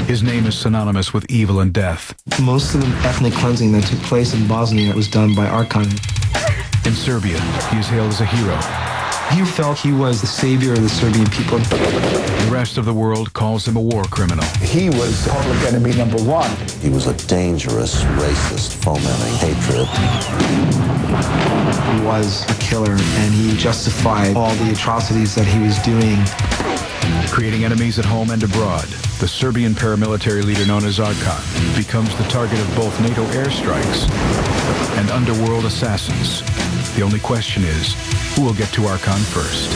His name is synonymous with evil and death. Most of the ethnic cleansing that took place in Bosnia was done by Arkan. In Serbia, he is hailed as a hero. He felt he was the savior of the Serbian people. The rest of the world calls him a war criminal. He was public enemy number one. He was a dangerous racist, fomenting hatred. He was a killer, and he justified all the atrocities that he was doing. Creating enemies at home and abroad, the Serbian paramilitary leader known as Arkan becomes the target of both NATO airstrikes and underworld assassins. The only question is, who will get to Arkan first?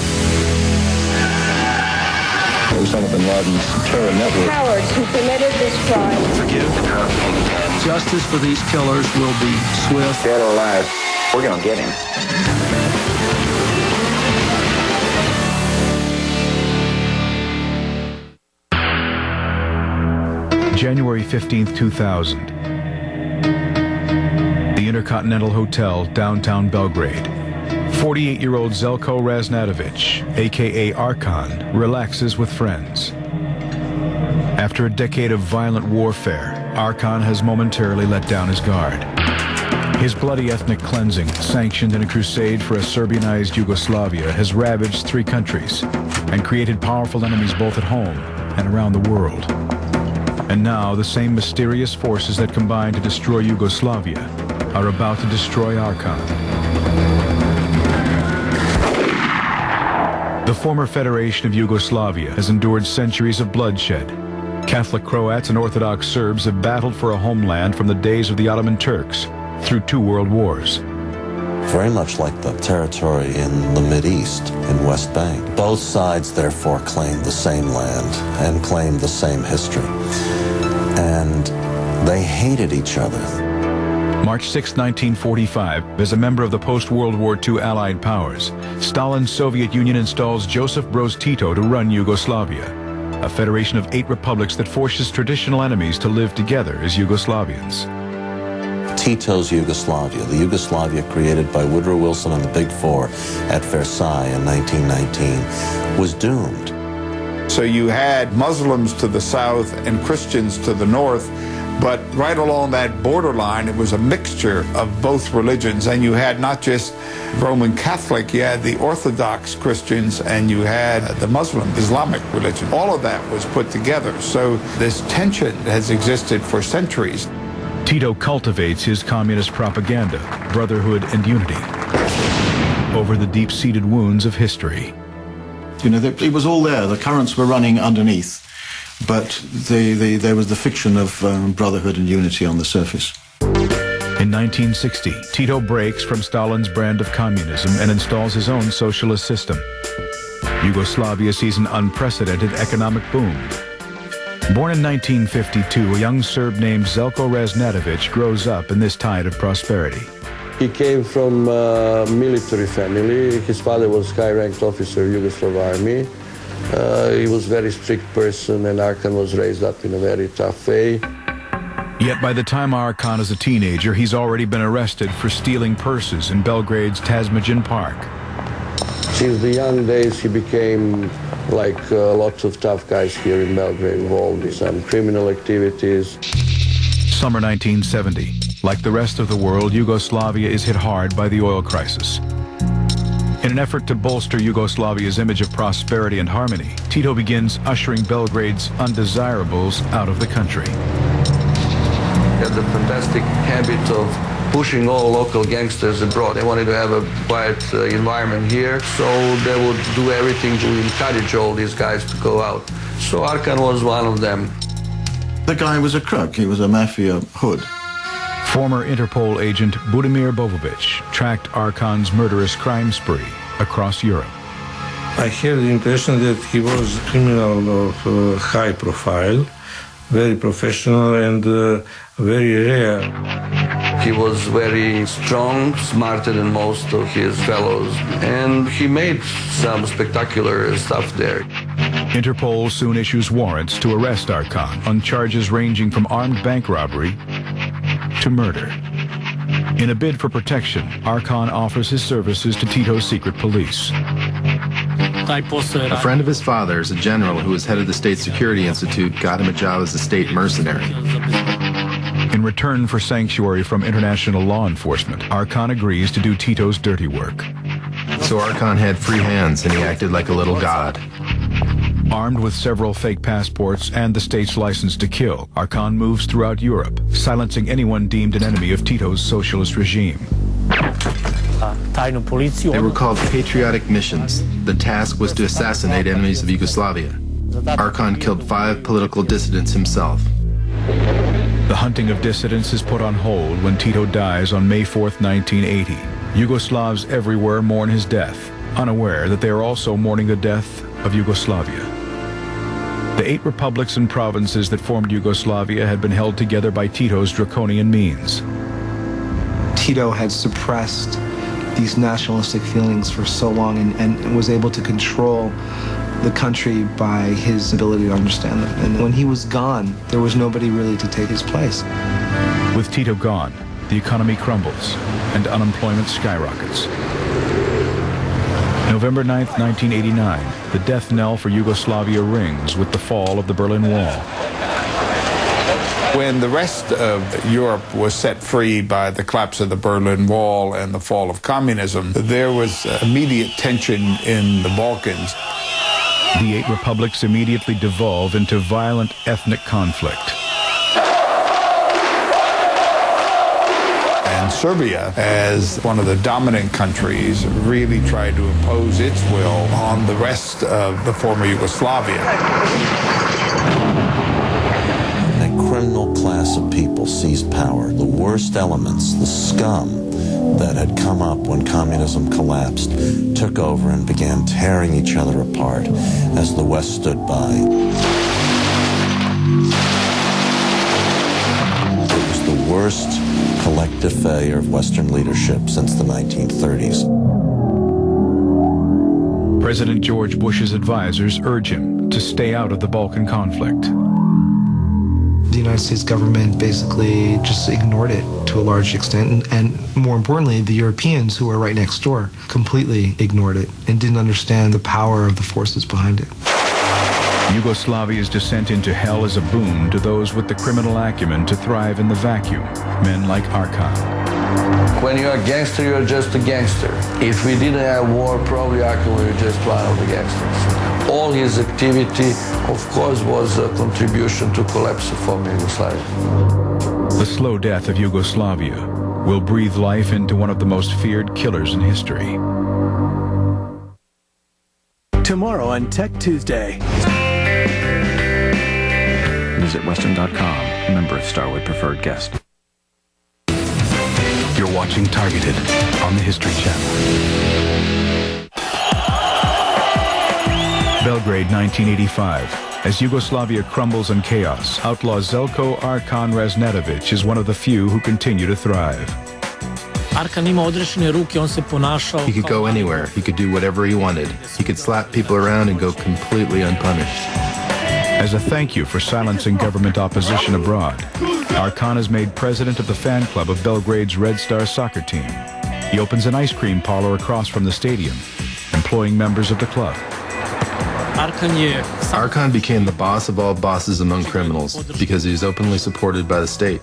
Osama bin Laden's terror network. Cowards who committed this crime. Forgive. Justice for these killers will be swift. Dead or alive, we're gonna get him. January 15th, 2000. The Intercontinental Hotel, downtown Belgrade. 48-year-old Zeljko Raznatovic, a.k.a. Arkan, relaxes with friends. After a decade of violent warfare, Arkan has momentarily let down his guard. His bloody ethnic cleansing, sanctioned in a crusade for a Serbianized Yugoslavia, has ravaged 3 countries and created powerful enemies both at home and around the world. And now, the same mysterious forces that combined to destroy Yugoslavia are about to destroy Arkan. The former Federation of Yugoslavia has endured centuries of bloodshed. Catholic Croats and Orthodox Serbs have battled for a homeland from the days of the Ottoman Turks through 2 world wars. Very much like the territory in the Mideast, in West Bank. Both sides, therefore, claimed the same land and claimed the same history. And they hated each other. March 6, 1945, as a member of the post-World War II Allied powers, Stalin's Soviet Union installs Josip Broz Tito to run Yugoslavia, a federation of 8 republics that forces traditional enemies to live together as Yugoslavians. Tito's Yugoslavia, the Yugoslavia created by Woodrow Wilson and the Big Four at Versailles in 1919, was doomed. So you had Muslims to the south and Christians to the north, but right along that borderline, it was a mixture of both religions. And you had not just Roman Catholic, you had the Orthodox Christians, and you had the Muslim Islamic religion. All of that was put together. So this tension has existed for centuries. Tito cultivates his communist propaganda, brotherhood and unity, over the deep-seated wounds of history. You know, it was all there. The currents were running underneath, but there was the fiction of brotherhood and unity on the surface. In 1960, Tito breaks from Stalin's brand of communism and installs his own socialist system. Yugoslavia sees an unprecedented economic boom. Born in 1952, a young Serb named Zeljko Raznatovic grows up in this tide of prosperity. He came from a military family. His father was high-ranked officer of Yugoslav army. He was a very strict person, and Arkan was raised up in a very tough way. Yet by the time Arkan is a teenager, he's already been arrested for stealing purses in Belgrade's Tasmajan Park. Since the young days, he became, like lots of tough guys here in Belgrade, involved in some criminal activities. Summer 1970. Like the rest of the world, Yugoslavia is hit hard by the oil crisis. In an effort to bolster Yugoslavia's image of prosperity and harmony, Tito begins ushering Belgrade's undesirables out of the country. He had the fantastic habit of pushing all local gangsters abroad. They wanted to have a quiet environment here, so they would do everything to encourage all these guys to go out. So Arkan was one of them. The guy was a crook. He was a mafia hood. Former Interpol agent Budimir Bovovic tracked Arkan's murderous crime spree across Europe. I had the impression that he was a criminal of high profile, very professional and very rare. He was very strong, smarter than most of his fellows, and he made some spectacular stuff there. Interpol soon issues warrants to arrest Arkan on charges ranging from armed bank robbery to murder. In a bid for protection, Arkan offers his services to Tito's secret police. A friend of his father's, a general who was head of the State Security Institute, got him a job as a state mercenary. In return for sanctuary from international law enforcement, Arkan agrees to do Tito's dirty work. So Arkan had free hands and he acted like a little god. Armed with several fake passports and the state's license to kill, Arkan moves throughout Europe, silencing anyone deemed an enemy of Tito's socialist regime. They were called patriotic missions. The task was to assassinate enemies of Yugoslavia. Arkan killed 5 political dissidents himself. The hunting of dissidents is put on hold when Tito dies on May 4th, 1980. Yugoslavs everywhere mourn his death, unaware that they are also mourning the death of Yugoslavia. The 8 republics and provinces that formed Yugoslavia had been held together by Tito's draconian means. Tito had suppressed these nationalistic feelings for so long and was able to control the country by his ability to understand them. And when he was gone, there was nobody really to take his place. With Tito gone, the economy crumbles and unemployment skyrockets. November 9th, 1989, the death knell for Yugoslavia rings with the fall of the Berlin Wall. When the rest of Europe was set free by the collapse of the Berlin Wall and the fall of communism, there was immediate tension in the Balkans. The 8 republics immediately devolve into violent ethnic conflict. And Serbia, as one of the dominant countries, really tried to impose its will on the rest of the former Yugoslavia. A criminal class of people seized power. The worst elements, the scum that had come up when communism collapsed, took over and began tearing each other apart as the West stood by. It was the worst collective failure of Western leadership since the 1930s. President George Bush's advisors urge him to stay out of the Balkan conflict. The United States government basically just ignored it to a large extent, and more importantly, the Europeans who were right next door completely ignored it and didn't understand the power of the forces behind it. Yugoslavia's descent into hell is a boon to those with the criminal acumen to thrive in the vacuum, men like Arkan. When you're a gangster, you're just a gangster. If we didn't have war, probably Arkan would be just one of the gangsters. All his activity, of course, was a contribution to collapse of former Yugoslavia. The slow death of Yugoslavia will breathe life into one of the most feared killers in history. Tomorrow on Tech Tuesday. Visit Western.com, member of Starwood Preferred Guest. You're watching Targeted on the History Channel. Belgrade, 1985. As Yugoslavia crumbles in chaos, outlaw Zeljko Arkan Raznatovic is one of the few who continue to thrive. He could go anywhere. He could do whatever he wanted. He could slap people around and go completely unpunished. As a thank you for silencing government opposition abroad, Arkan is made president of the fan club of Belgrade's Red Star soccer team. He opens an ice cream parlor across from the stadium, employing members of the club. Arkan became the boss of all bosses among criminals because he is openly supported by the state.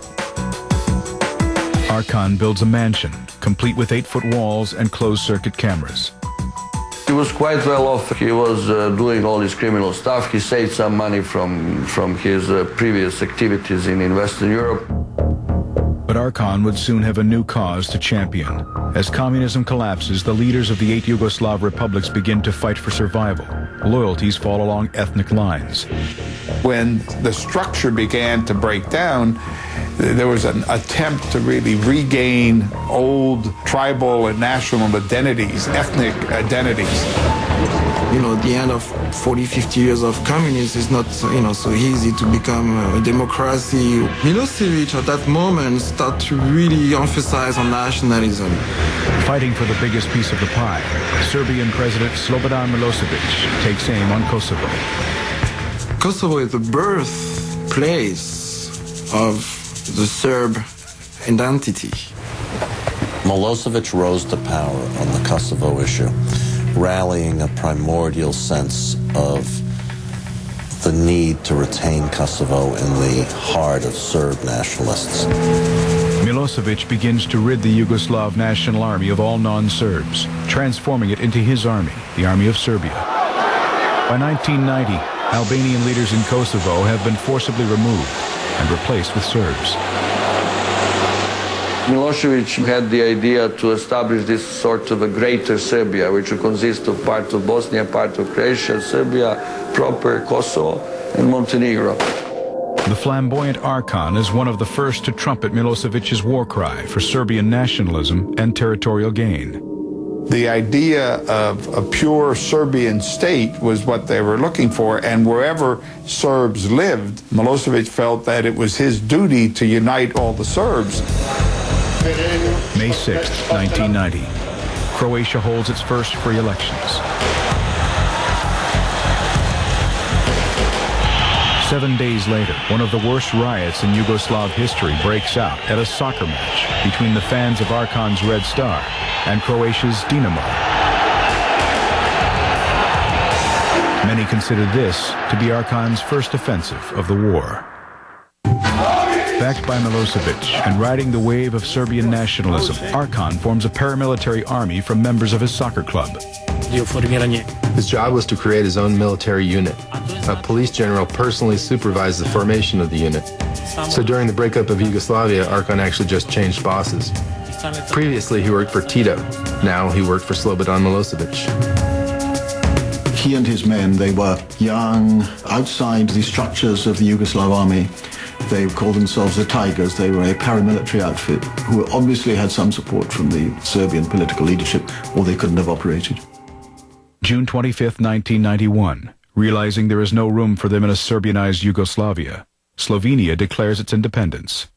Arkan builds a mansion, complete with 8-foot walls and closed-circuit cameras. He was quite well off. He was doing all this criminal stuff. He saved some money from his previous activities in Western Europe. But Arkan would soon have a new cause to champion. As communism collapses, the leaders of the 8 Yugoslav republics begin to fight for survival. Loyalties fall along ethnic lines. When the structure began to break down, there was an attempt to really regain old tribal and national identities, ethnic identities. You know, the end of 40, 50 years of communism is not, so easy to become a democracy. Milosevic at that moment started to really emphasize on nationalism. Fighting for the biggest piece of the pie, Serbian President Slobodan Milosevic takes aim on Kosovo. Kosovo is the birthplace of the Serb identity. Milosevic rose to power on the Kosovo issue rallying a primordial sense of the need to retain Kosovo in the heart of Serb nationalists. Milosevic begins to rid the Yugoslav National Army of all non-Serbs, transforming it into his army, the Army of Serbia. By 1990, Albanian leaders in Kosovo have been forcibly removed and replaced with Serbs. Milosevic had the idea to establish this sort of a greater Serbia, which would consist of part of Bosnia, part of Croatia, Serbia proper, Kosovo, and Montenegro. The flamboyant Arkan is one of the first to trumpet Milosevic's war cry for Serbian nationalism and territorial gain. The idea of a pure Serbian state was what they were looking for, and wherever Serbs lived, Milosevic felt that it was his duty to unite all the Serbs. May 6, 1990. Croatia holds its first free elections. 7 days later, one of the worst riots in Yugoslav history breaks out at a soccer match between the fans of Arkan's Red Star and Croatia's Dinamo. Many consider this to be Arkan's first offensive of the war. Backed by Milosevic and riding the wave of Serbian nationalism, Arkan forms a paramilitary army from members of his soccer club. His job was to create his own military unit. A police general personally supervised the formation of the unit. So during the breakup of Yugoslavia, Arkan actually just changed bosses. Previously, he worked for Tito. Now he worked for Slobodan Milosevic. He and his men, they were young, outside the structures of the Yugoslav army. They called themselves the Tigres. They were a paramilitary outfit who obviously had some support from the Serbian political leadership, or they couldn't have operated. June 25, 1991. Realizing there is no room for them in a Serbianized Yugoslavia, Slovenia declares its independence.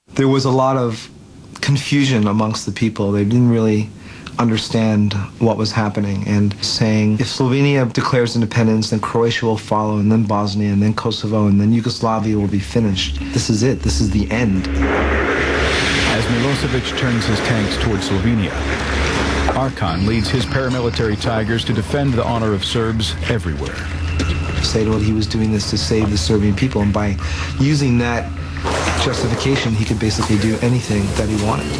There was a lot of confusion amongst the people. They didn't really understand what was happening, and saying if Slovenia declares independence, then Croatia will follow, and then Bosnia, and then Kosovo, and then Yugoslavia will be finished. This is it. This is the end. As Milosevic turns his tanks towards Slovenia, Arkan leads his paramilitary Tigers to defend the honor of Serbs everywhere. Say what he was doing this to save the Serbian people, and by using that justification, he could basically do anything that he wanted.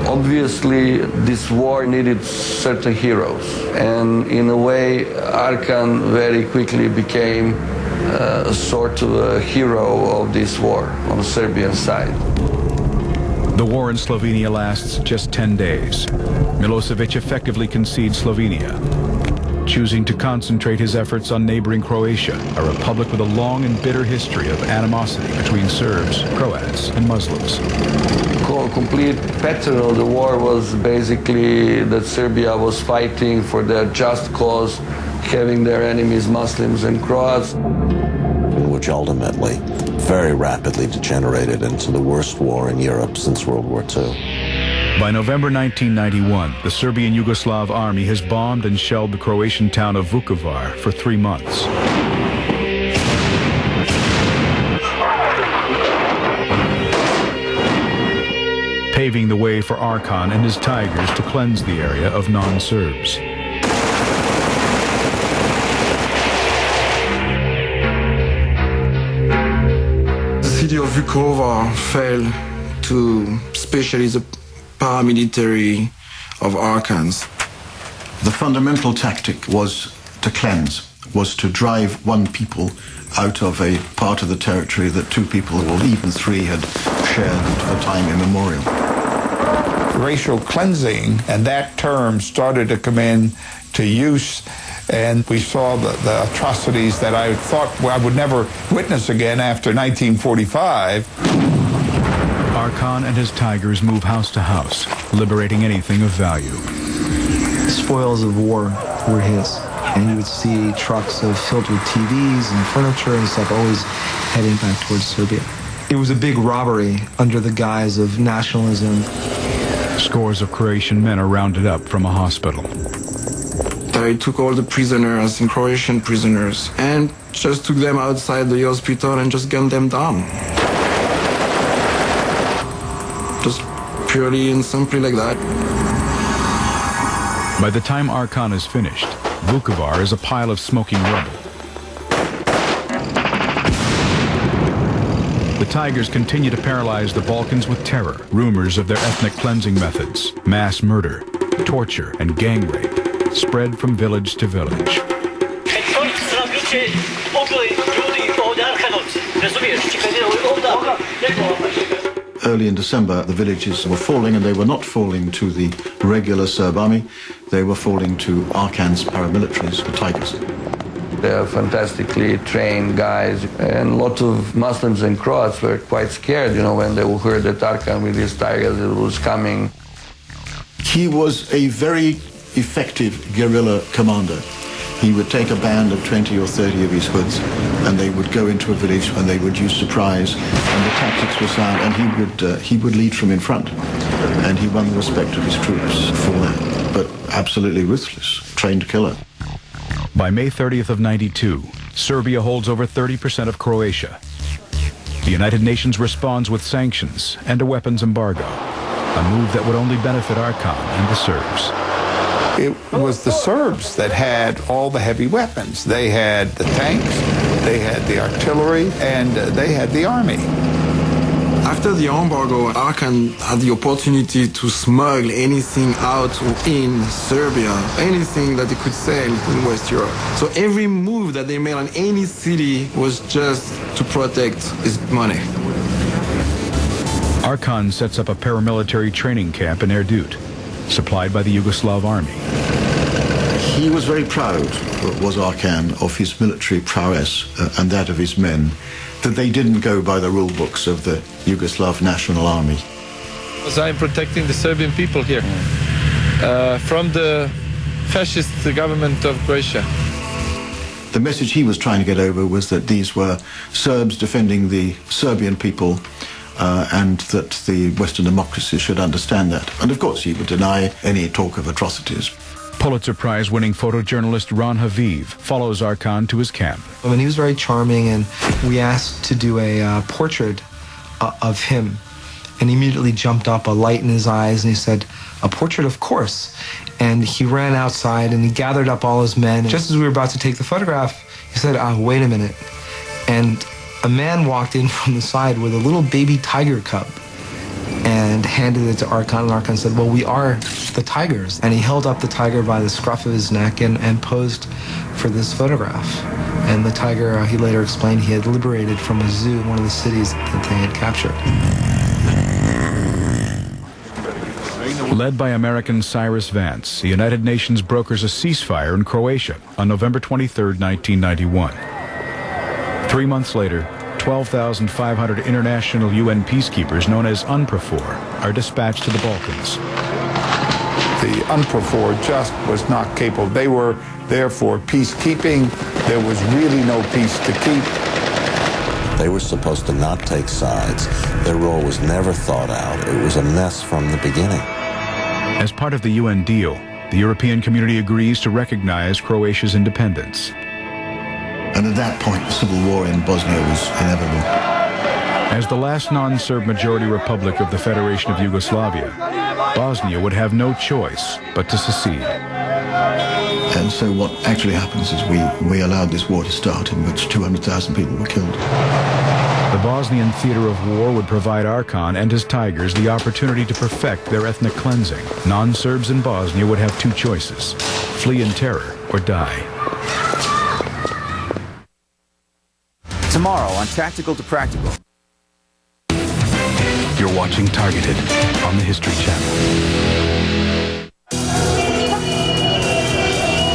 Obviously, this war needed certain heroes, and in a way, Arkan very quickly became a sort of a hero of this war on the Serbian side. The war in Slovenia lasts just 10 days. Milosevic effectively concedes Slovenia, choosing to concentrate his efforts on neighboring Croatia, a republic with a long and bitter history of animosity between Serbs, Croats, and Muslims. The complete pattern of the war was basically that Serbia was fighting for their just cause, having their enemies Muslims and Croats. Which ultimately, very rapidly degenerated into the worst war in Europe since World War II. By November 1991, the Serbian Yugoslav army has bombed and shelled the Croatian town of Vukovar for 3 months. Paving the way for Arkan and his Tigers to cleanse the area of non-Serbs. The city of Vukovar fell to especially the paramilitary of Arkan's. The fundamental tactic was to cleanse, was to drive one people out of a part of the territory that two people, or even three, had shared for time immemorial. Racial cleansing, and that term started to come in to use, and we saw the atrocities that I thought I would never witness again after 1945. Arkan and his Tigers move house to house, liberating anything of value. Spoils of war were his, and you would see trucks filled with TVs and furniture and stuff always heading back towards Serbia. It was a big robbery under the guise of nationalism. Scores of Croatian men are rounded up from a hospital. They took all the prisoners and Croatian prisoners and just took them outside the hospital and just gunned them down. Just purely and simply like that. By the time Arkan is finished, Vukovar is a pile of smoking rubble. The Tigers continue to paralyze the Balkans with terror, rumors of their ethnic cleansing methods, mass murder, torture, and gang rape spread from village to village. Early in December, the villages were falling, and they were not falling to the regular Serb army. They were falling to Arkan's paramilitaries, the Tigers. They are fantastically trained guys, and a lot of Muslims and Croats were quite scared, when they heard that Arkan with his Tigers was coming. He was a very effective guerrilla commander. He would take a band of 20 or 30 of his hoods, and they would go into a village, and they would use surprise, and the tactics were sound, and he would lead from in front, and he won the respect of his troops for that. But absolutely ruthless, trained killer. By May 30th of '92, Serbia holds over 30% of Croatia. The United Nations responds with sanctions and a weapons embargo, a move that would only benefit Arkan and the Serbs. It was the Serbs that had all the heavy weapons. They had the tanks, they had the artillery, and they had the army. After the embargo, Arkan had the opportunity to smuggle anything out in Serbia, anything that they could sell in West Europe. So every move that they made on any city was just to protect his money. Arkan sets up a paramilitary training camp in Erdut, supplied by the Yugoslav army. He was very proud, was Arkan, of his military prowess and that of his men, that they didn't go by the rule books of the Yugoslav National Army. Because I'm protecting the Serbian people here from the fascist government of Croatia. The message he was trying to get over was that these were Serbs defending the Serbian people, and that the Western democracies should understand that. And of course he would deny any talk of atrocities. Pulitzer Prize-winning photojournalist Ron Haviv follows Arkan to his camp. I mean, he was very charming, and we asked to do a portrait of him. And he immediately jumped up, a light in his eyes, and he said, "A portrait, of course." And he ran outside, and he gathered up all his men. Just as we were about to take the photograph, he said, "Wait a minute." And a man walked in from the side with a little baby tiger cub and handed it to Arkan, and Arkan said, "Well, we are the Tigers." And he held up the tiger by the scruff of his neck and posed for this photograph. And the tiger, he later explained, he had liberated from a zoo in one of the cities that they had captured. Led by American Cyrus Vance, the United Nations brokers a ceasefire in Croatia on November 23, 1991. 3 months later, 12,500 international UN peacekeepers known as UNPROFOR are dispatched to the Balkans. The UNPROFOR just was not capable. They were there for peacekeeping. There was really no peace to keep. They were supposed to not take sides. Their role was never thought out. It was a mess from the beginning. As part of the UN deal, the European community agrees to recognize Croatia's independence. And at that point, the civil war in Bosnia was inevitable. As the last non-Serb majority republic of the Federation of Yugoslavia, Bosnia would have no choice but to secede. And so what actually happens is we allowed this war to start, in which 200,000 people were killed. The Bosnian theater of war would provide Arkan and his Tigers the opportunity to perfect their ethnic cleansing. Non-Serbs in Bosnia would have two choices: flee in terror or die. Tomorrow on Tactical to Practical. You're watching Targeted on the History Channel.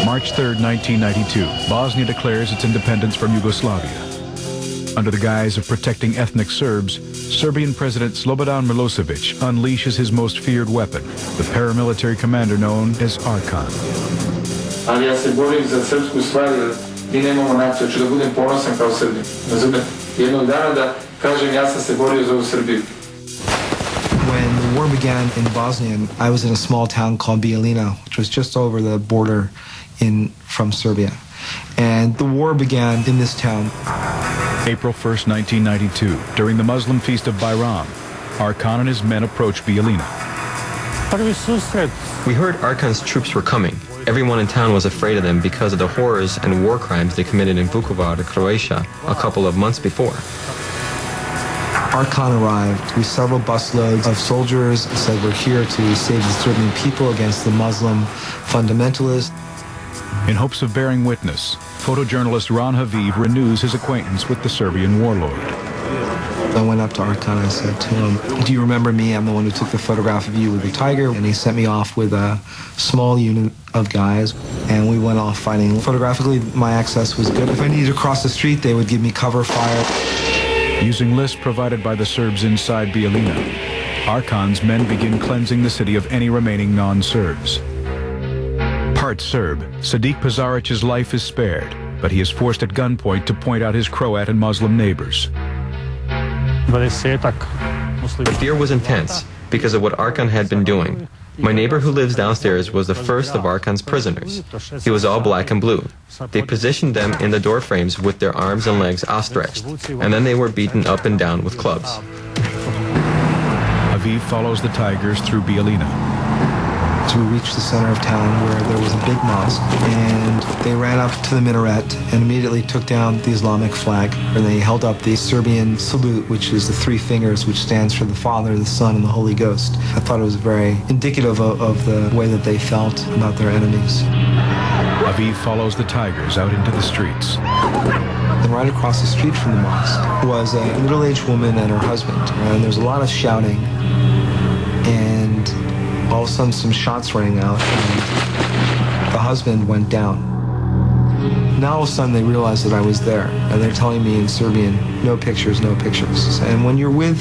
March 3rd, 1992, Bosnia declares its independence from Yugoslavia. Under the guise of protecting ethnic Serbs, Serbian President Slobodan Milosevic unleashes his most feared weapon, the paramilitary commander known as Arkan. Ali ja se borim za srpsku stvar, jer mi nemamo naciju, ću da budem ponosan kao Srbin. Razumem, jednog dana da kažem ja sam se borio za ovu Srbiju. When the war began in Bosnia, I was in a small town called Bijeljina, which was just over the border from Serbia. And the war began in this town. April 1st, 1992, during the Muslim feast of Bayram, Arkan and his men approach Bijeljina. We heard Arkan's troops were coming. Everyone in town was afraid of them because of the horrors and war crimes they committed in Vukovar, Croatia, a couple of months before. Arkan arrived with several busloads of soldiers, said we're here to save the Serbian people against the Muslim fundamentalists. In hopes of bearing witness, photojournalist Ron Haviv renews his acquaintance with the Serbian warlord. I went up to Arkan and I said to him, do you remember me? I'm the one who took the photograph of you with the tiger. And he sent me off with a small unit of guys, and we went off fighting. Photographically, my access was good. If I needed to cross the street, they would give me cover fire. Using lists provided by the Serbs inside Bijeljina, Arkan's men begin cleansing the city of any remaining non-Serbs. Part Serb, Sadiq Pazarić's life is spared, but he is forced at gunpoint to point out his Croat and Muslim neighbors. The fear was intense because of what Arkan had been doing. My neighbor who lives downstairs was the first of Arkan's prisoners. He was all black and blue. They positioned them in the door frames with their arms and legs outstretched, and then they were beaten up and down with clubs. Haviv follows the Tigers through Bijeljina. So we reached the center of town where there was a big mosque, and they ran up to the minaret and immediately took down the Islamic flag, and they held up the Serbian salute, which is the three fingers, which stands for the Father, the Son, and the Holy Ghost. I thought it was very indicative of the way that they felt about their enemies. Haviv follows the Tigers out into the streets. And right across the street from the mosque was a middle-aged woman and her husband, and there's a lot of shouting, and all of a sudden some shots rang out and the husband went down. Now all of a sudden they realized that I was there, and they're telling me in Serbian, no pictures, no pictures. And when you're with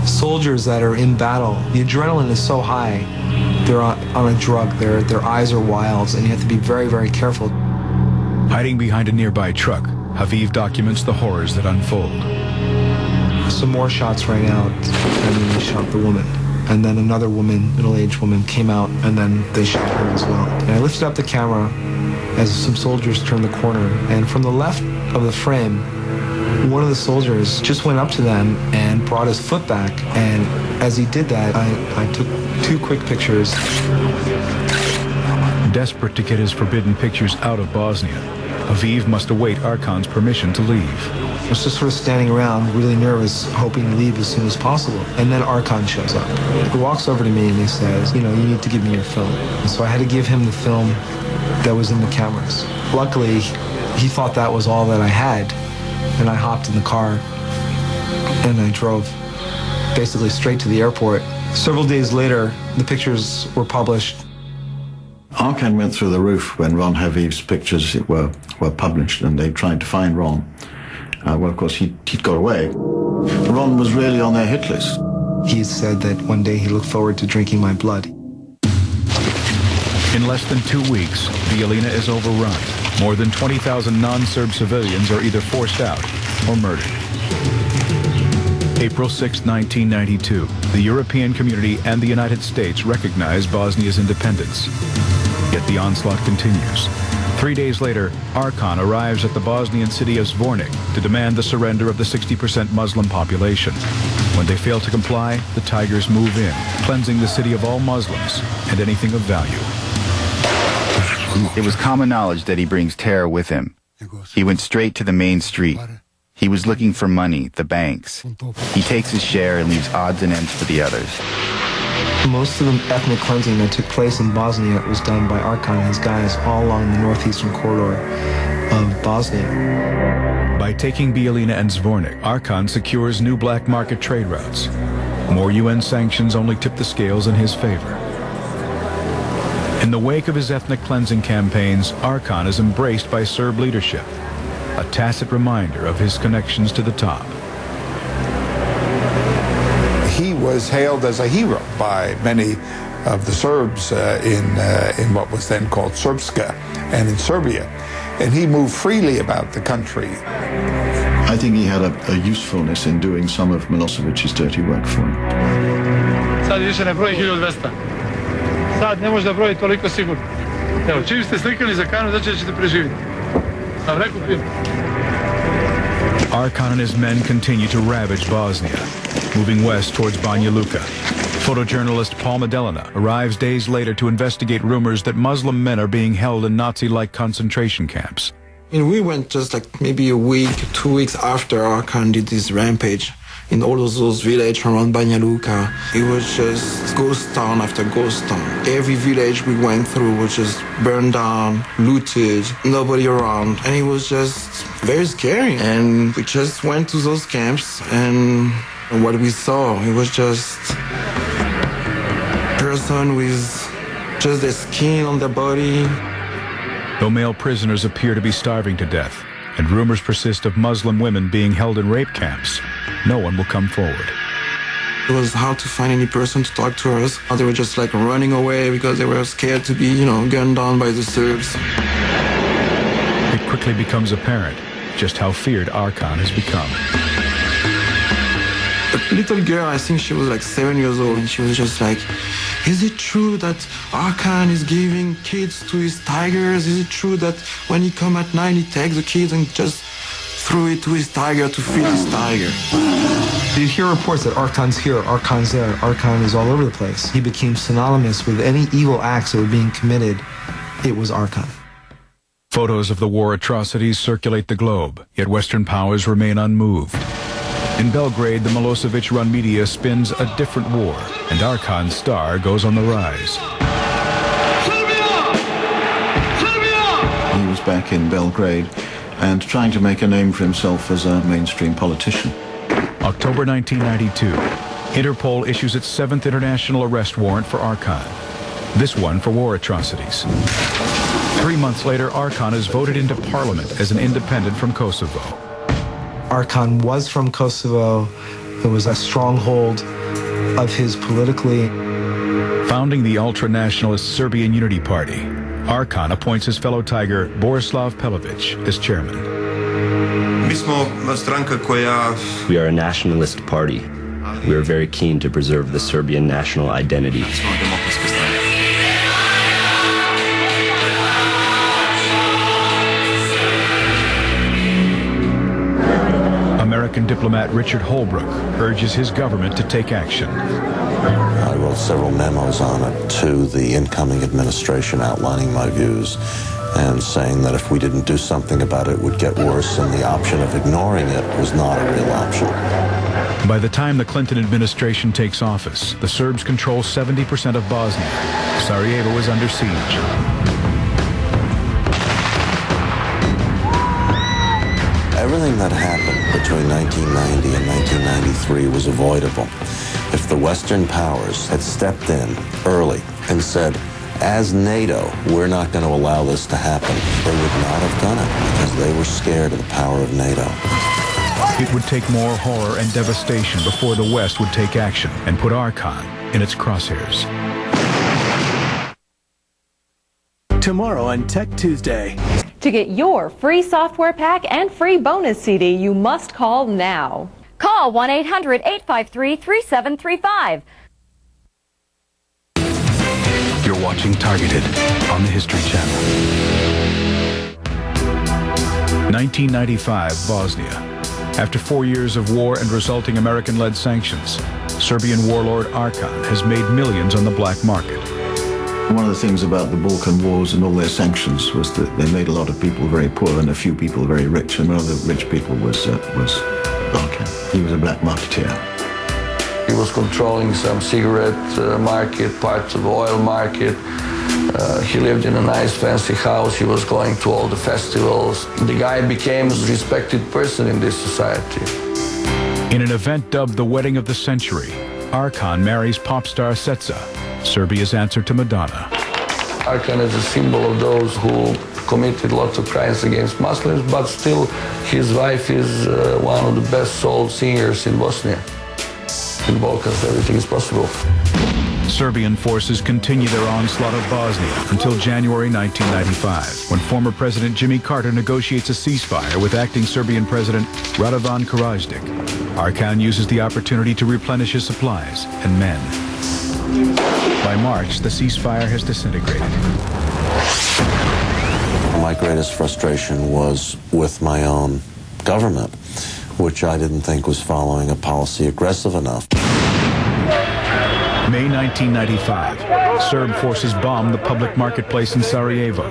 soldiers that are in battle, the adrenaline is so high, they're on a drug, their eyes are wild, and you have to be very, very careful. Hiding behind a nearby truck, Haviv documents the horrors that unfold. Some more shots rang out, and then they shot the woman. And then another woman, middle-aged woman, came out, and then they shot her as well. And I lifted up the camera as some soldiers turned the corner, and from the left of the frame, one of the soldiers just went up to them and brought his foot back, and as he did that, I took two quick pictures. Desperate to get his forbidden pictures out of Bosnia, Haviv must await Arkan's permission to leave. I was just sort of standing around, really nervous, hoping to leave as soon as possible. And then Arkan shows up. He walks over to me and he says, you know, you need to give me your film. And so I had to give him the film that was in the cameras. Luckily, he thought that was all that I had. And I hopped in the car and I drove basically straight to the airport. Several days later, the pictures were published. Arkan went through the roof when Ron Haviv's pictures were published, and they tried to find Ron. Well, of course, he'd got away. Ron was really on their hit list. He said that one day he looked forward to drinking my blood. In less than 2 weeks, Bijeljina is overrun. More than 20,000 non-Serb civilians are either forced out or murdered. April 6, 1992, the European community and the United States recognize Bosnia's independence. Yet the onslaught continues. 3 days later, Arkan arrives at the Bosnian city of Zvornik to demand the surrender of the 60% Muslim population. When they fail to comply, the Tigers move in, cleansing the city of all Muslims and anything of value. It was common knowledge that he brings terror with him. He went straight to the main street. He was looking for money, the banks. He takes his share and leaves odds and ends for the others. Most of the ethnic cleansing that took place in Bosnia was done by Arkan and his guys all along the northeastern corridor of Bosnia. By taking Bijeljina and Zvornik, Arkan secures new black market trade routes. More UN sanctions only tip the scales in his favor. In the wake of his ethnic cleansing campaigns, Arkan is embraced by Serb leadership, a tacit reminder of his connections to the top. He was hailed as a hero by many of the Serbs in what was then called Srpska and in Serbia. And he moved freely about the country. I think he had a usefulness in doing some of Milosevic's dirty work for him. Sad više ne broji 1200. Sad ne može da broji toliko sigurno. Evo, čim ste slikali za kanu, znači da ćete preživjeti. Sam rekao prije. Arkan and his men continue to ravage Bosnia. moving west towards Banja Luka. Photojournalist Paul Medellina arrives days later to investigate rumors that Muslim men are being held in Nazi-like concentration camps. And we went just like maybe a week, 2 weeks after Arkan did this rampage in all of those villages around Banja Luka. It was just ghost town after ghost town. Every village we went through was just burned down, looted, nobody around. And it was just very scary. And we just went to those camps, and what we saw, it was just person with just the skin on their body. Though male prisoners appear to be starving to death, and rumors persist of Muslim women being held in rape camps, no one will come forward. It was hard to find any person to talk to us. They were just like running away because they were scared to be, gunned down by the Serbs. It quickly becomes apparent just how feared Arkan has become. A little girl, I think she was like 7 years old, and she was just like, is it true that Arkan is giving kids to his tigers? Is it true that when he come at night, he takes the kids and just threw it to his tiger to feed his tiger? You hear reports that Arkan's here, Arkan's there, Arkan is all over the place. He became synonymous with any evil acts that were being committed. It was Arkan. Photos of the war atrocities circulate the globe, yet Western powers remain unmoved. In Belgrade, the Milosevic-run media spins a different war, and Arkan's star goes on the rise. He was back in Belgrade and trying to make a name for himself as a mainstream politician. October 1992, Interpol issues its 7th international arrest warrant for Arkan, this one for war atrocities. 3 months later, Arkan is voted into parliament as an independent from Kosovo. Arkan was from Kosovo. It was a stronghold of his politically. Founding the ultra-nationalist Serbian Unity Party, Arkan appoints his fellow Tiger, Borislav Pelovic, as chairman. We are a nationalist party. We are very keen to preserve the Serbian national identity. American diplomat Richard Holbrooke urges his government to take action. I wrote several memos on it to the incoming administration outlining my views and saying that if we didn't do something about it, it would get worse, and the option of ignoring it was not a real option. By the time the Clinton administration takes office, the Serbs control 70% of Bosnia. Sarajevo is under siege. Everything that happened between 1990 and 1993 was avoidable. If the Western powers had stepped in early and said, as NATO, we're not going to allow this to happen, they would not have done it because they were scared of the power of NATO. It would take more horror and devastation before the West would take action and put Arkan in its crosshairs. Tomorrow on Tech Tuesday. To get your free software pack and free bonus CD, you must call now. Call 1-800-853-3735. You're watching Targeted on the History Channel. 1995, Bosnia. After 4 years of war and resulting American-led sanctions, Serbian warlord Arkan has made millions on the black market. One of the things about the Balkan Wars and all their sanctions was that they made a lot of people very poor and a few people very rich, and one of the rich people was Arkan. He was a black marketeer. He was controlling some cigarette market, parts of the oil market. He lived in a nice fancy house. He was going to all the festivals. The guy became a respected person in this society. In an event dubbed the Wedding of the Century, Arkan marries pop star Setsa, Serbia's answer to Madonna. Arkan is a symbol of those who committed lots of crimes against Muslims, but still his wife is one of the best sold singers in Bosnia. In the Balkans, everything is possible. Serbian forces continue their onslaught of Bosnia until January 1995, when former President Jimmy Carter negotiates a ceasefire with acting Serbian President Radovan Karadzic. Arkan uses the opportunity to replenish his supplies and men. By March, the ceasefire has disintegrated. My greatest frustration was with my own government. which I didn't think was following a policy aggressive enough. May 1995, Serb forces bomb the public marketplace in Sarajevo.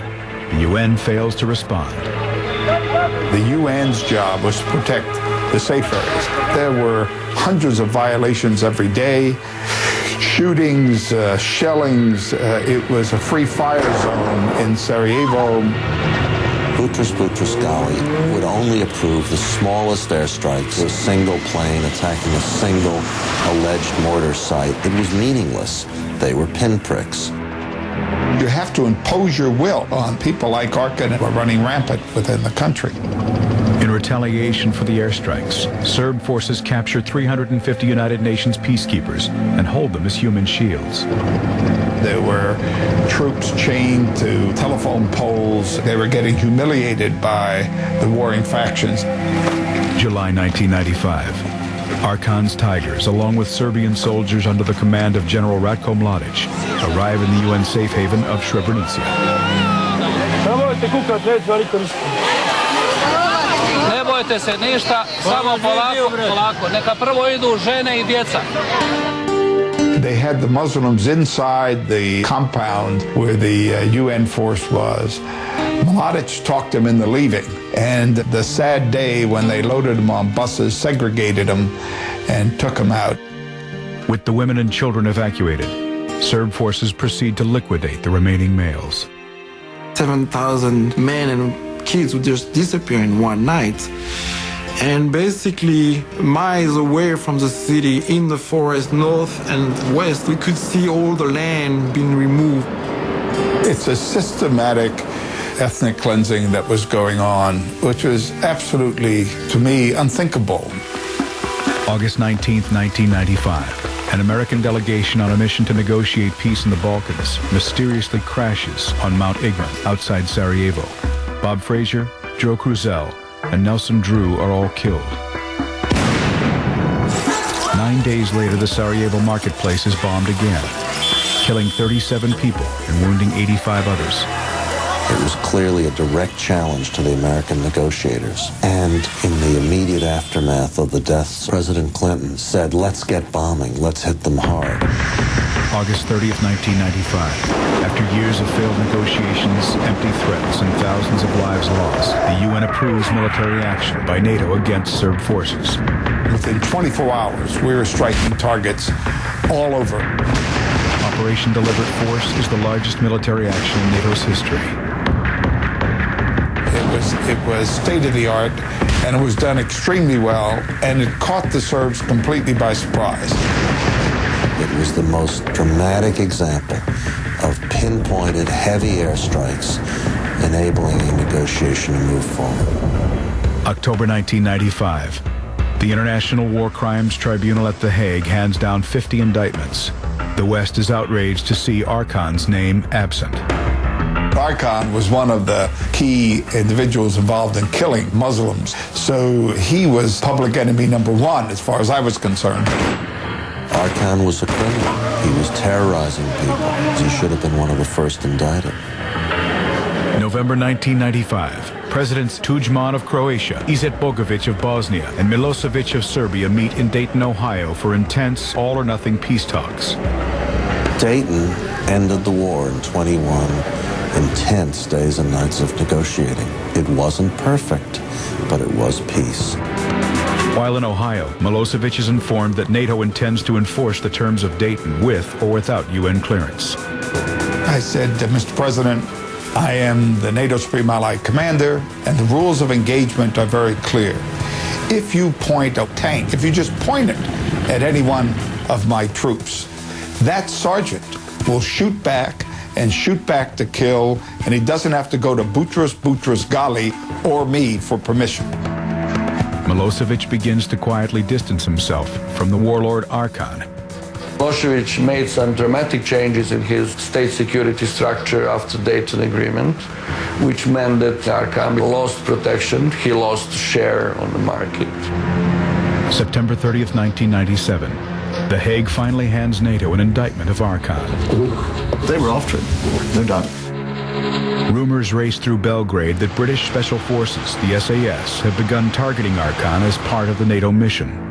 The UN fails to respond. The UN's job was to protect the safe areas. There were hundreds of violations every day, shootings, shellings. It was a free fire zone in Sarajevo. Boutros Ghali would only approve the smallest airstrikes, a single plane attacking a single alleged mortar site. It was meaningless. They were pinpricks. You have to impose your will on people like Arkan who are running rampant within the country. In retaliation for the airstrikes, Serb forces capture 350 United Nations peacekeepers and hold them as human shields. There were troops chained to telephone poles. They were getting humiliated by the warring factions. July 1995. Arkan's Tigres, along with Serbian soldiers under the command of General Ratko Mladic, arrive in the UN safe haven of Srebrenica. Ne bojte se ništa, samo polako, neka prvo idu žene I djeca. They had the Muslims inside the compound where the UN force was. Mladic talked them into leaving, and the sad day when they loaded them on buses, segregated them, and took them out. With the women and children evacuated, Serb forces proceed to liquidate the remaining males. 7,000 men and kids would just disappear in one night. And basically, miles away from the city, in the forest, north and west, we could see all the land being removed. It's a systematic ethnic cleansing that was going on, which was absolutely, to me, unthinkable. August 19th, 1995. An American delegation on a mission to negotiate peace in the Balkans mysteriously crashes on Mount Igman outside Sarajevo. Bob Frazier, Joe Cruzel, and Nelson Drew are all killed. 9 days later, the Sarajevo marketplace is bombed again, killing 37 people and wounding 85 others. It was clearly a direct challenge to the American negotiators. And in the immediate aftermath of the deaths, President Clinton said, let's get bombing, let's hit them hard. August 30th, 1995. After years of failed negotiations, empty threats, and thousands of lives lost, the UN approves military action by NATO against Serb forces. Within 24 hours, we were striking targets all over. Operation Deliberate Force is the largest military action in NATO's history. It was state-of-the-art, and it was done extremely well, and it caught the Serbs completely by surprise. It was the most dramatic example of pinpointed heavy airstrikes enabling a negotiation to move forward. October 1995. The International War Crimes Tribunal at The Hague hands down 50 indictments. The West is outraged to see Arkan's name absent. Arkan was one of the key individuals involved in killing Muslims, so he was public enemy number one as far as I was concerned. Arkan was a criminal. He was terrorizing people. He should have been one of the first indicted. November 1995. Presidents Tudjman of Croatia, Izetbegović Bogovic of Bosnia, and Milosevic of Serbia meet in Dayton, Ohio for intense, all-or-nothing peace talks. Dayton ended the war in 21 intense days and nights of negotiating. It wasn't perfect, but it was peace. While in Ohio, Milosevic is informed that NATO intends to enforce the terms of Dayton with or without UN clearance. I said, Mr. President, I am the NATO Supreme Allied Commander, and the rules of engagement are very clear. If you point a tank, if you just point it at any one of my troops, that sergeant will shoot back and shoot back to kill, and he doesn't have to go to Boutros Ghali or me for permission. Milosevic begins to quietly distance himself from the warlord Arkan. Milosevic made some dramatic changes in his state security structure after the Dayton Agreement, which meant that Arkan lost protection, he lost share on the market. September 30th, 1997. The Hague finally hands NATO an indictment of Arkan. They were after it, no doubt. Rumors race through Belgrade that British Special Forces, the SAS, have begun targeting Arkan as part of the NATO mission.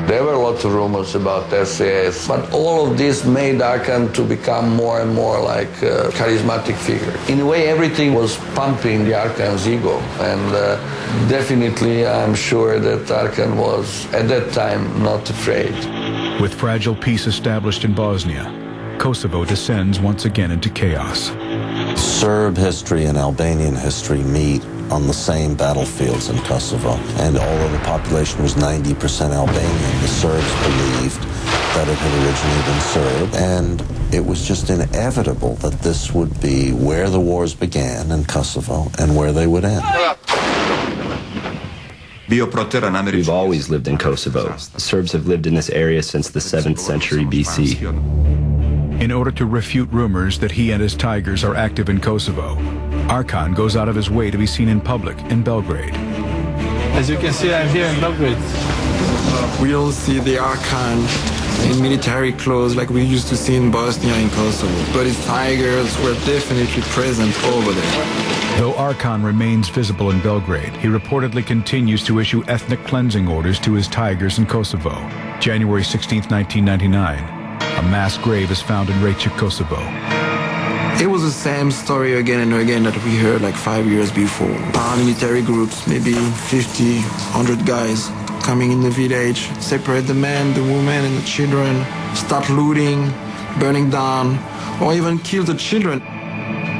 There were lots of rumors about SAS, but all of this made Arkan to become more and more like a charismatic figure. In a way, everything was pumping the Arkan's ego, and definitely I'm sure that Arkan was, at that time, not afraid. With fragile peace established in Bosnia, Kosovo descends once again into chaos. Serb history and Albanian history meet on the same battlefields in Kosovo. And although the population was 90% Albanian, the Serbs believed that it had originally been Serb, and it was just inevitable that this would be where the wars began in Kosovo and where they would end. We've always lived in Kosovo. The Serbs have lived in this area since the 7th century BC. In order to refute rumors that he and his Tigers are active in Kosovo, Arkan goes out of his way to be seen in public in Belgrade. As you can see, I'm here in Belgrade. We all see the Arkan in military clothes like we used to see in Bosnia and Kosovo. But his Tigers were definitely present over there. Though Arkan remains visible in Belgrade, he reportedly continues to issue ethnic cleansing orders to his Tigers in Kosovo. January 16, 1999. A mass grave is found in Rejec, Kosovo. It was the same story again and again that we heard like 5 years before. Paramilitary groups, maybe 50, 100 guys coming in the village, separate the men, the women, and the children, start looting, burning down, or even kill the children.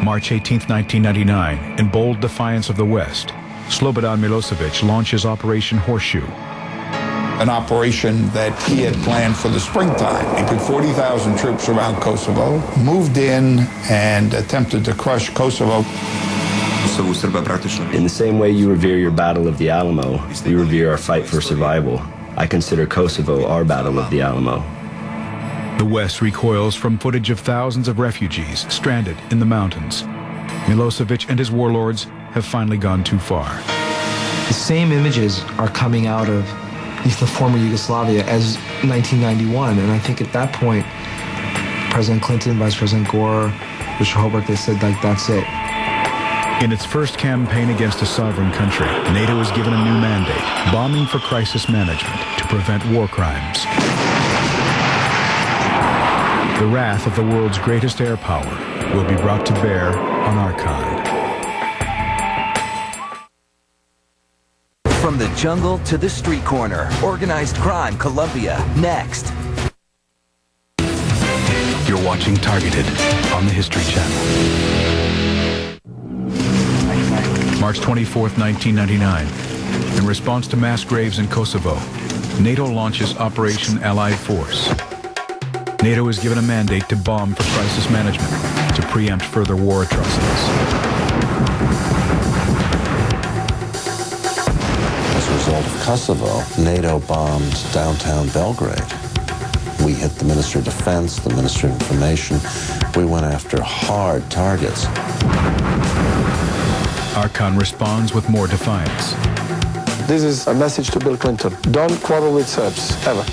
March 18, 1999, in bold defiance of the West, Slobodan Milosevic launches Operation Horseshoe. An operation that he had planned for the springtime. He put 40,000 troops around Kosovo, moved in and attempted to crush Kosovo. In the same way you revere your Battle of the Alamo, we revere our fight for survival. I consider Kosovo our Battle of the Alamo. The West recoils from footage of thousands of refugees stranded in the mountains. Milosevic and his warlords have finally gone too far. The same images are coming out of the former Yugoslavia as 1991, and I think at that point, President Clinton, Vice President Gore, Richard Holbrooke, they said, like, that's it. In its first campaign against a sovereign country, NATO is given a new mandate, bombing for crisis management to prevent war crimes. The wrath of the world's greatest air power will be brought to bear on Arkan. From the jungle to the street corner, organized crime, Colombia, next. You're watching Targeted on the History Channel. March 24th, 1999. In response to mass graves in Kosovo, NATO launches Operation Allied Force. NATO is given a mandate to bomb for crisis management to preempt further war atrocities. As a result of Kosovo, NATO bombed downtown Belgrade. We hit the Ministry of Defense, the Ministry of Information. We went after hard targets. Arkan responds with more defiance. This is a message to Bill Clinton. Don't quarrel with Serbs, ever.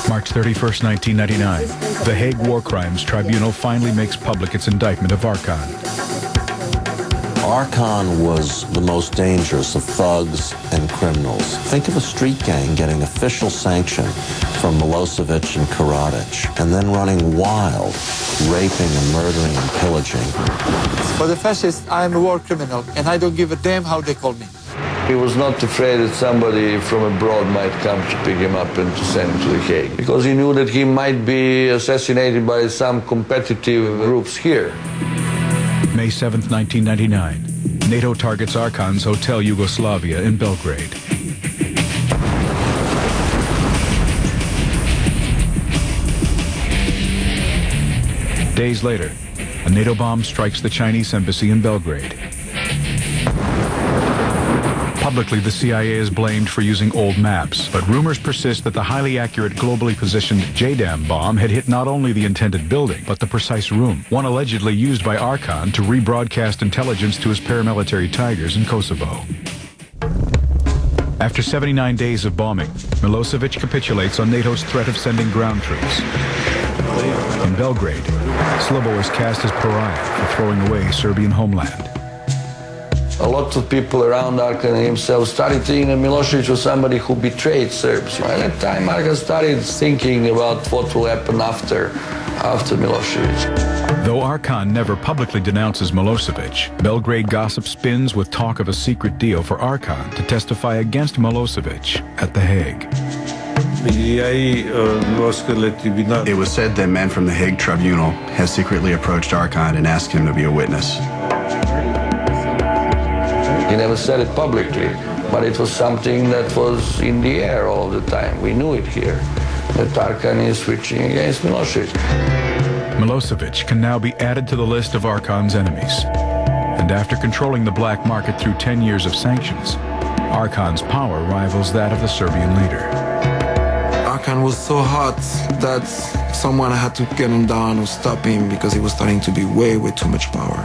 March 31st, 1999. The Hague War Crimes Tribunal finally makes public its indictment of Arkan. Arkan was the most dangerous of thugs and criminals. Think of a street gang getting official sanction from Milosevic and Karadzic, and then running wild, raping and murdering and pillaging. For the fascists, I am a war criminal, and I don't give a damn how they call me. He was not afraid that somebody from abroad might come to pick him up and to send him to The Hague, because he knew that he might be assassinated by some competitive groups here. May 7th, 1999. NATO targets Arkan's Hotel Yugoslavia in Belgrade. Days later, a NATO bomb strikes the Chinese embassy in Belgrade. Publicly, the CIA is blamed for using old maps, but rumors persist that the highly accurate, globally positioned JDAM bomb had hit not only the intended building, but the precise room, one allegedly used by Arkan to rebroadcast intelligence to his paramilitary Tigers in Kosovo. After 79 days of bombing, Milosevic capitulates on NATO's threat of sending ground troops. In Belgrade, Slobo is cast as pariah for throwing away Serbian homeland. A lot of people around Arkan himself started thinking that Milosevic was somebody who betrayed Serbs. At that time, Arkan started thinking about what will happen after Milosevic. Though Arkan never publicly denounces Milosevic, Belgrade gossip spins with talk of a secret deal for Arkan to testify against Milosevic at The Hague. It was said that men from the Hague Tribunal have secretly approached Arkan and asked him to be a witness. He never said it publicly, but it was something that was in the air all the time. We knew it here, that Arkan is switching against Milosevic. Milosevic can now be added to the list of Arkan's enemies. And after controlling the black market through 10 years of sanctions, Arkan's power rivals that of the Serbian leader. Arkan was so hot that someone had to get him down or stop him because he was starting to be way too much power.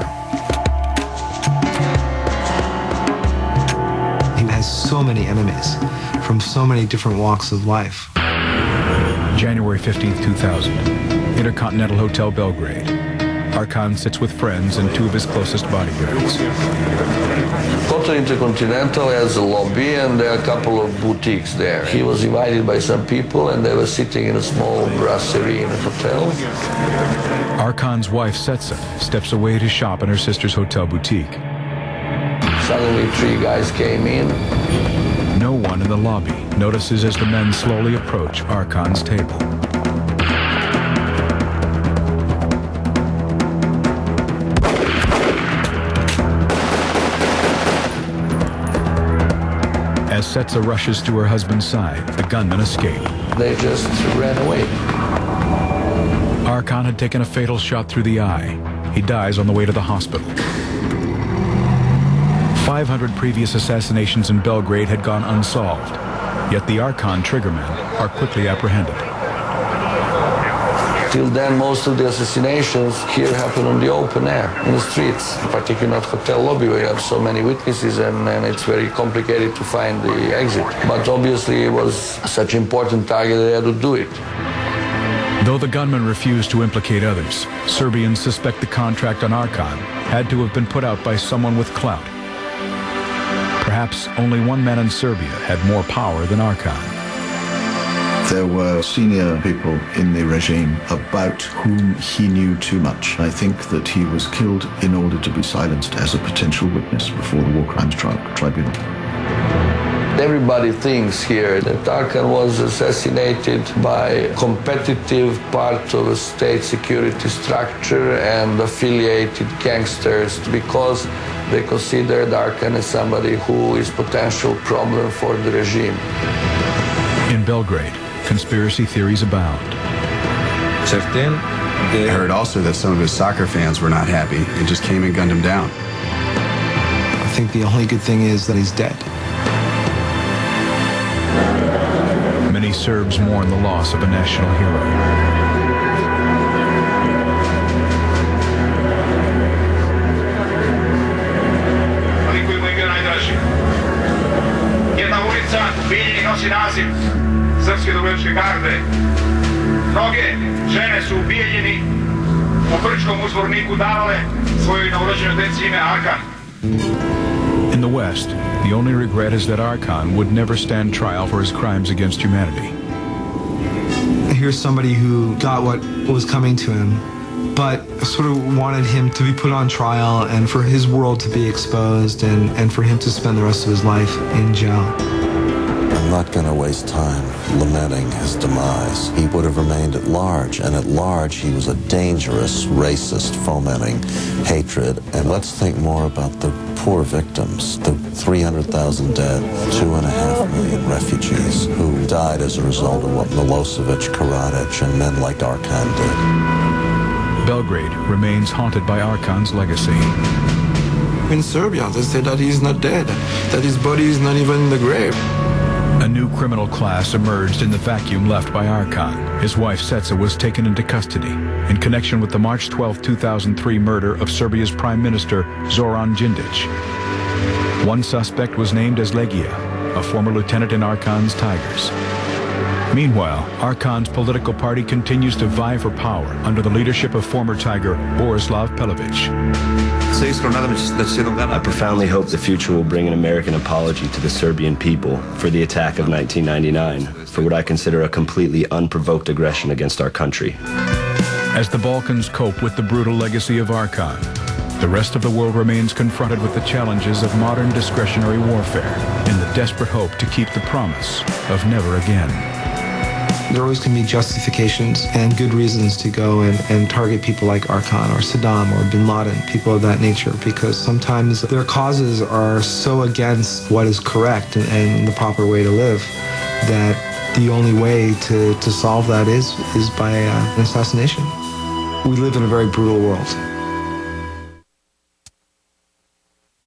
He has so many enemies from so many different walks of life. January 15th, 2000. Intercontinental Hotel Belgrade. Arkan sits with friends and two of his closest bodyguards. Hotel Intercontinental has a lobby and there are a couple of boutiques there. He was invited by some people and they were sitting in a small brasserie in a hotel. Arkan's wife Setsa steps away to shop in her sister's hotel boutique. Suddenly 3 guys came in. No one in the lobby notices as the men slowly approach Arkan's table. As Setsa rushes to her husband's side, the gunmen escape. They just ran away. Arkan had taken a fatal shot through the eye. He dies on the way to the hospital. 500 previous assassinations in Belgrade had gone unsolved, yet the Arkan triggermen are quickly apprehended. Till then, most of the assassinations here happen on the open air, in the streets, particularly at hotel lobby where you have so many witnesses and it's very complicated to find the exit. But obviously it was such an important target they had to do it. Though the gunmen refused to implicate others, Serbians suspect the contract on Arkan had to have been put out by someone with clout. Perhaps only one man in Serbia had more power than Arkan. There were senior people in the regime about whom he knew too much. I think that he was killed in order to be silenced as a potential witness before the War Crimes Tribunal. Everybody thinks here that Arkan was assassinated by a competitive part of a state security structure and affiliated gangsters because they considered Arkan as somebody who is a potential problem for the regime. In Belgrade, conspiracy theories abound. I heard also that some of his soccer fans were not happy and just came and gunned him down. I think the only good thing is that he's dead. Many Serbs mourn the loss of a national hero. Nosi naziv Srpske dobrovoljačke garde. Mnoge žene su ubijeljeni u Brčkom uzvorniku davale svojoj novorođenoj deci ime Arkan. In the West, the only regret is that Arkan would never stand trial for his crimes against humanity. Here's somebody who got what was coming to him, but sort of wanted him to be put on trial and for his world to be exposed and for him to spend the rest of his life in jail. I'm not going to waste time lamenting his demise. He would have remained at large, and at large he was a dangerous racist fomenting hatred. And let's think more about the poor victims, the 300,000 dead, 2.5 million refugees who died as a result of what Milosevic, Karadzic, and men like Arkan did. Belgrade remains haunted by Arkan's legacy. In Serbia, they say that he's not dead, that his body is not even in the grave. A new criminal class emerged in the vacuum left by Arkan. His wife Setsa was taken into custody in connection with the March 12, 2003 murder of Serbia's Prime Minister Zoran Đinđić. One suspect was named as Legija, a former lieutenant in Arkan's Tigres. Meanwhile, Arkan's political party continues to vie for power under the leadership of former Tiger Borislav Pelević. I profoundly hope the future will bring an American apology to the Serbian people for the attack of 1999, for what I consider a completely unprovoked aggression against our country. As the Balkans cope with the brutal legacy of Arkan, the rest of the world remains confronted with the challenges of modern discretionary warfare in the desperate hope to keep the promise of never again. There always can be justifications and good reasons to go and target people like Arkan or Saddam or bin Laden, people of that nature, because sometimes their causes are so against what is correct and the proper way to live that the only way to solve that is by an assassination. We live in a very brutal world.